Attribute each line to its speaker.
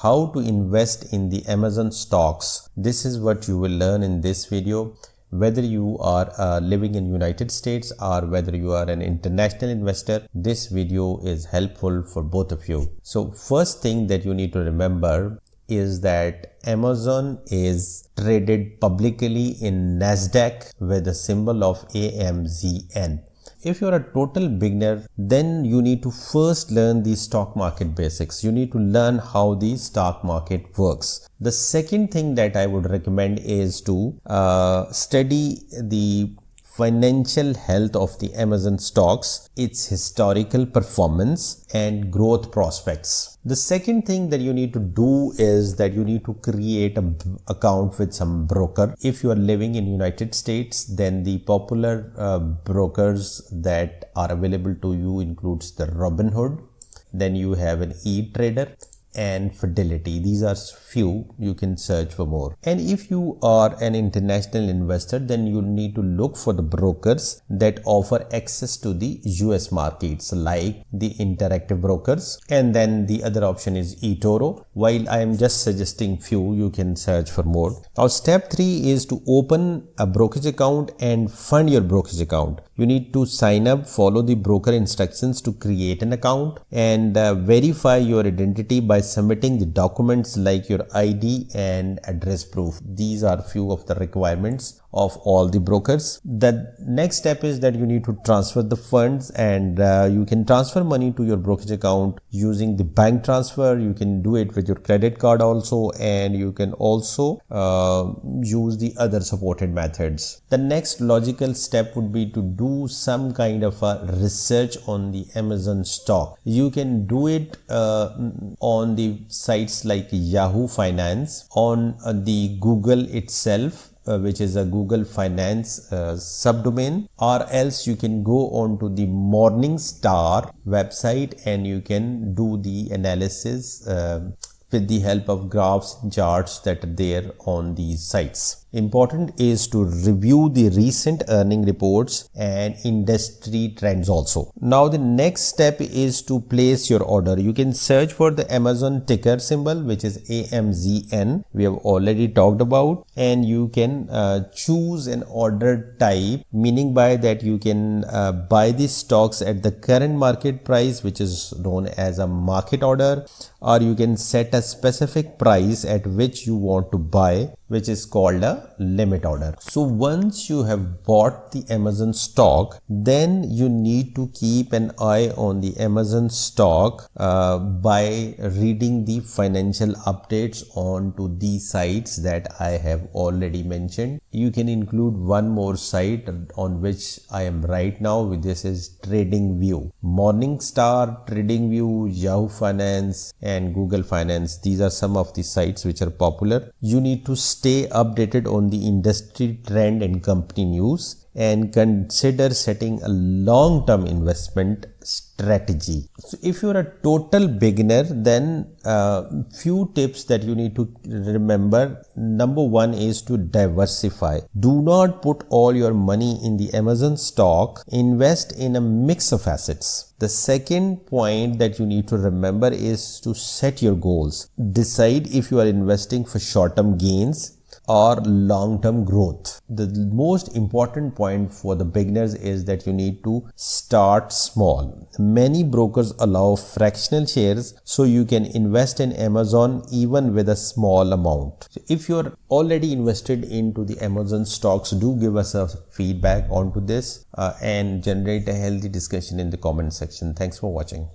Speaker 1: how to invest in the Amazon stocks. This is what you will learn in this video. Whether you are living in United States or whether you are an international investor, this video is helpful for both of you. So first thing that you need to remember is that Amazon is traded publicly in Nasdaq with the symbol of AMZN. If you're a total beginner, then you need to first learn the stock market basics. You need to learn how the stock market works. The second thing that I would recommend is to study the financial health of the Amazon stocks, its historical performance and growth prospects. The second thing that you need to do is that you need to create an account with some broker. If you are living in United States, then the popular brokers that are available to you includes the Robinhood, then you have an eTrader and Fidelity. These are few. You can search for more. And if you are an international investor, then you need to look for the brokers that offer access to the US markets, like the Interactive Brokers, and then the other option is eToro. While I am just suggesting few, you can search for more. Now step 3 is to open a brokerage account and fund your brokerage account. You need to sign up, follow the broker instructions to create an account, and verify your identity by submitting the documents like your ID and address proof. These are few of the requirements of all the brokers. The next step is that you need to transfer the funds, and you can transfer money to your brokerage account using the bank transfer. You can do it with your credit card also, and you can also use the other supported methods. The next logical step would be to do some kind of a research on the Amazon stock. You can do it on the sites like Yahoo Finance, on the Google itself, which is a Google Finance subdomain, or else you can go on to the Morningstar website and you can do the analysis with the help of graphs and charts that are there on these sites. Important is to review the recent earning reports and industry trends also. Now the next step is to place your order. You can search for the Amazon ticker symbol, which is AMZN, we have already talked about, and you can choose an order type, meaning by that you can buy the stocks at the current market price, which is known as a market order, or you can set a specific price at which you want to buy, which is called a limit order. So once you have bought the Amazon stock, then you need to keep an eye on the Amazon stock by reading the financial updates onto these sites that I have already mentioned. You can include one more site on which I am right now. This is TradingView, Morningstar, TradingView, Yahoo Finance and Google Finance. These are some of the sites which are popular. You need to stay updated on the industry trend and company news, and consider setting a long-term investment strategy. So if you're a total beginner, then few tips that you need to remember. Number 1 is to diversify. Do not put all your money in the Amazon stock. Invest in a mix of assets. The second point that you need to remember is to set your goals. Decide if you are investing for short-term gains or long-term growth. The most important point for the beginners is that you need to start small. Many brokers allow fractional shares, so you can invest in Amazon even with a small amount. So if you're already invested into the Amazon stocks, do give us a feedback onto this and generate a healthy discussion in the comment section. Thanks for watching.